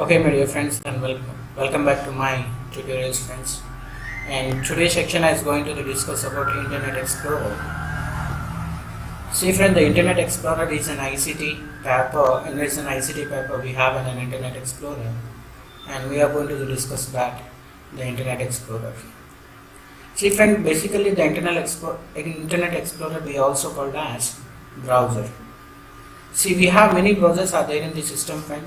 Okay, my dear friends, and welcome back to my tutorials, friends. And today's section is going to discuss about Internet Explorer. See, friend, the Internet Explorer is an ICT paper, and it's an ICT paper we have in an Internet Explorer, and we are going to discuss that the Internet Explorer. See, friend, basically the Internet Explorer we also called as browser. See, we have many browsers are there in the system, friend,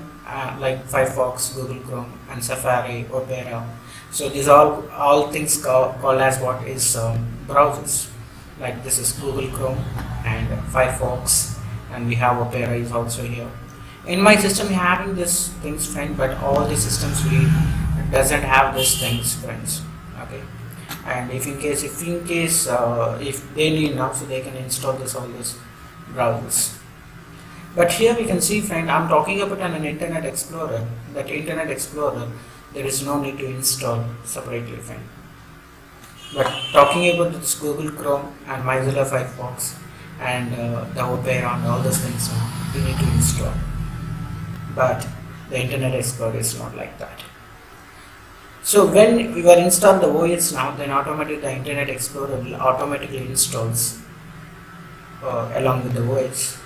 like Firefox, Google Chrome, and Safari, Opera. So these all things called as what is browsers. Like this is Google Chrome and Firefox, and we have Opera is also here. In my system, we having these things, friend, but all the systems we doesn't have these things, friends. Okay, and if they need now, so they can install all these browsers. But here we can see, friend, I'm talking about an Internet Explorer. That Internet Explorer, there is no need to install separately, friend. But talking about this Google Chrome and Mozilla Firefox and the Opera and all those things, we need to install. But the Internet Explorer is not like that. So when you are installed the OS now, then automatically the Internet Explorer will automatically installs along with the OS.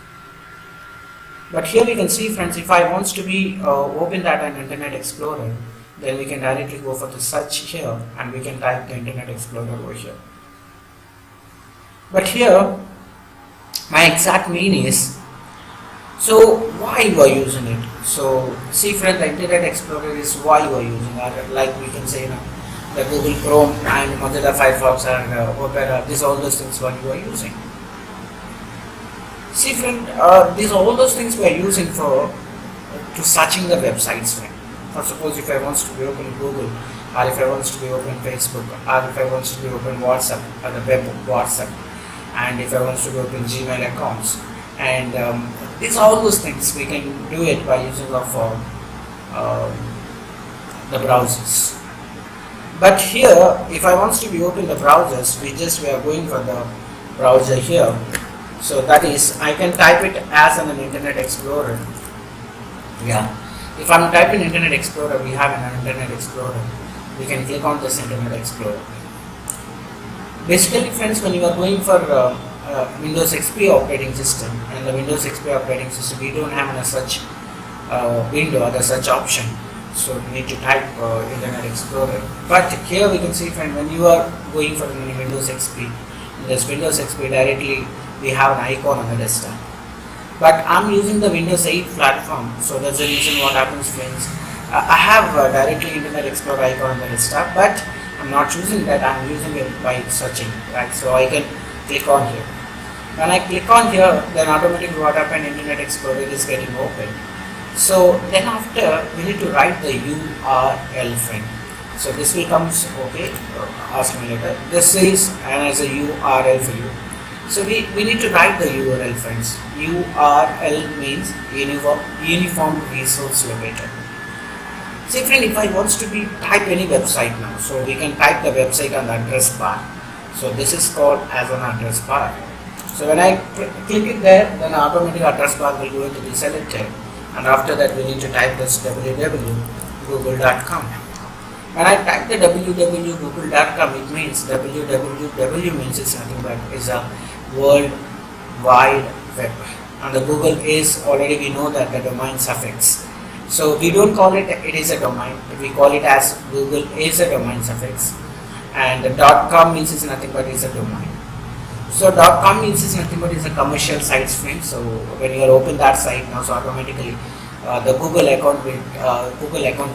But here we can see, friends, if I wants to be open that an Internet Explorer, then we can directly go for the search here and we can type the Internet Explorer over here. But here, my exact mean is, so why you are using it? So see, friend, the Internet Explorer is why you are using it. Like we can say now, the Google Chrome and Mozilla Firefox and Opera, these all those things what you are using. See, friend, these are all those things we are using for to searching the websites, friend. For suppose if I wants to be open Google, or if I wants to be open Facebook, or if I wants to be open WhatsApp, or the web WhatsApp, and if I wants to be open Gmail accounts, and these are all those things we can do it by using of the browsers. But here, if I wants to be open the browsers, we are going for the browser here. So that is, I can type it as an Internet Explorer. Yeah. If I'm typing Internet Explorer, we have an Internet Explorer. We can click on this Internet Explorer. Basically, friends, when you are going for Windows XP operating system, and the Windows XP operating system, we don't have a search window or the search option. So we need to type Internet Explorer. But here we can see, friend, when you are going for Windows XP, in this Windows XP directly, we have an icon on the desktop. But I'm using the Windows 8 platform, so that's the reason what happens, friends. I have directly Internet Explorer icon on the desktop, but I'm not using that. I'm using it by searching, right? So I can click on here. When I click on here, then automatically what happens, Internet Explorer is getting open. So then after, we need to write the URL, friend. So this will come, okay, ask me later. This is as a URL for you. So we need to write the URL, friends. URL means uniform resource locator. See, friend, if I wants to type any website now, so we can type the website on the address bar. So this is called as an address bar. So when I click it there, then automatic address bar will go into the selected, and after that we need to type this www.google.com. When I type the www.google.com, it means www means it's nothing but is a World Wide Web, and the Google is already, we know that the domain suffix. So we don't call it is a domain, we call it as Google is a domain suffix, and the .com means it's nothing but is a domain. So .com means it's nothing but is a commercial sites, friend. So when you open that site now, so automatically the Google account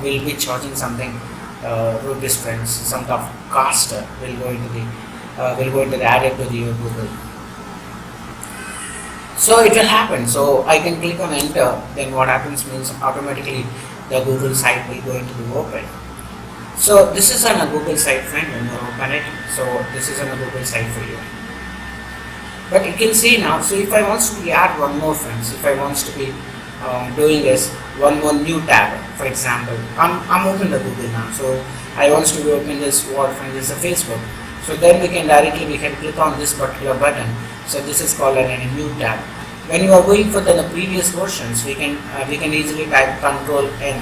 will be charging something rupees, friends. Some of cost will go into the added to the Google. So it will happen. So I can click on enter. Then what happens means automatically the Google site will go into the open. So this is on a Google site, friend. When you open it, so this is on a Google site for you. But you can see now. So if I want to add one more, friends, if I want to be doing this one more new tab, for example, I'm open the Google now. So I want to open this friend, this is a Facebook. So then we can click on this particular button. So this is called a new tab. When you are going for the previous versions, we can easily type Control N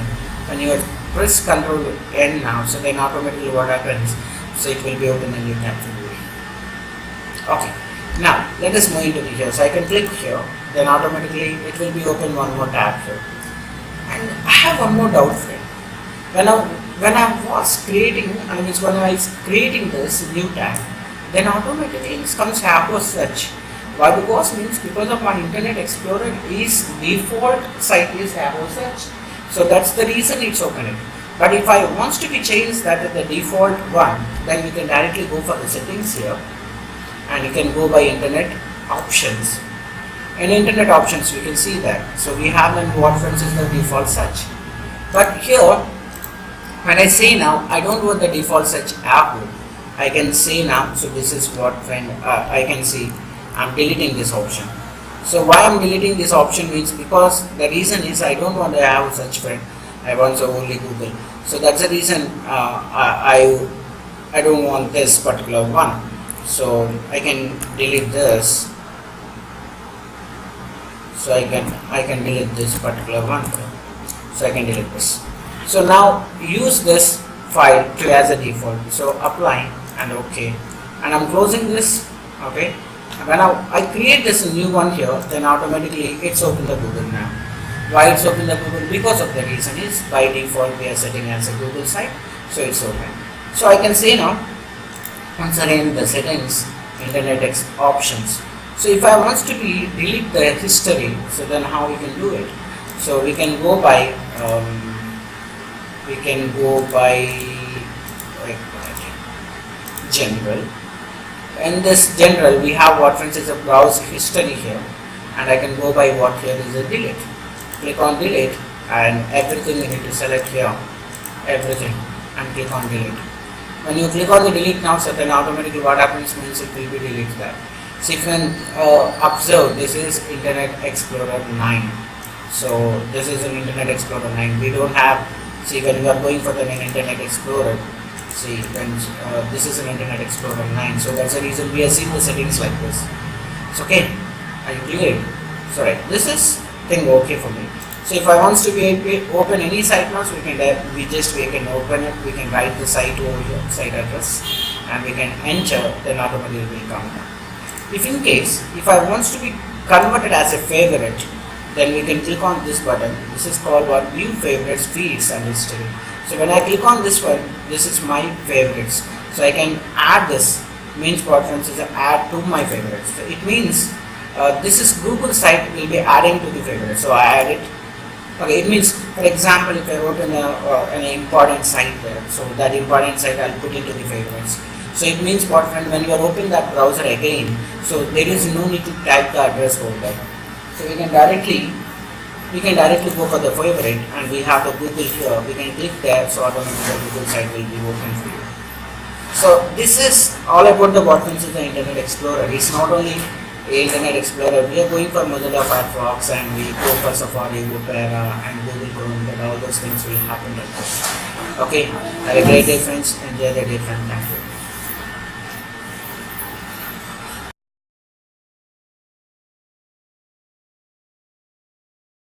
When you press Control N now, so then automatically what happens? So it will be open a new tab for you. Okay. Now let us move into the here. So I can click here, then automatically it will be open one more tab here. And I have one more doubt, friend. When I was creating, when I was creating this new tab, then automatically it comes Yahoo search. Why? Because of my Internet Explorer is default site is Yahoo search. So that's the reason it's opening. But if I wants to be changed that to the default one, then you can directly go for the settings here, and you can go by Internet Options. In Internet Options, we can see that. So we have then what friends is the default search. But here, when I say now, I don't want the default search Yahoo. I can say now. So this is what friend I can see. I'm deleting this option. So why I'm deleting this option means because the reason is I don't want to have such friend. I want to only Google. So that's the reason I don't want this particular one. So I can delete this. So I can delete this particular one. So I can delete this. So now use this file to as a default. So apply and OK. And I'm closing this. Okay. When I create this new one here, then automatically it's open the Google now. Why it's open the Google? Because of the reason is by default we are setting as a Google site, so it's open. So I can say now, once again the settings, Internet Options. So if I want to delete the history, so then how we can do it? So we can go by general. In this general, we have what friends is a browse history here, and I can go by what here is a delete. Click on delete, and everything you need to select here, everything, and click on delete. When you click on the delete now, so then automatically what happens means it will be deleted there. So if you can observe, this is Internet Explorer 9. So this is an Internet Explorer 9. We don't have. See, when you are going for the Internet Explorer. See, when this is an Internet Explorer 9, so that's the reason we are seeing the settings like this. It's okay. Are you clear? So right, this is thing okay for me. So if I want to be open any site now, so we can open it. We can write the site over here, site address, and we can enter. Then automatically it will come down. If I want to be converted as a favorite, then we can click on this button. This is called what? View favorites, feeds and history. So when I click on this one, this is my favorites. So I can add this, means preference is add to my favorites. So it means this is Google site will be adding to the favorites. So I add it. Okay, it means, for example, if I open an important site there, so that important site I'll put into the favorites. So it means what friend, when you are opening that browser again, so there is no need to type the address over there. So we can directly go for the favorite, and we have the Google here. We can click there, so automatically the Google site will be open for you. So this is all about the what is the Internet Explorer. It's not only Internet Explorer. We are going for Mozilla Firefox, and we go for Safari, Opera, and Google Chrome. But all those things will happen like this. Okay. Have a great day, friends. Enjoy the day, friend. Thank you.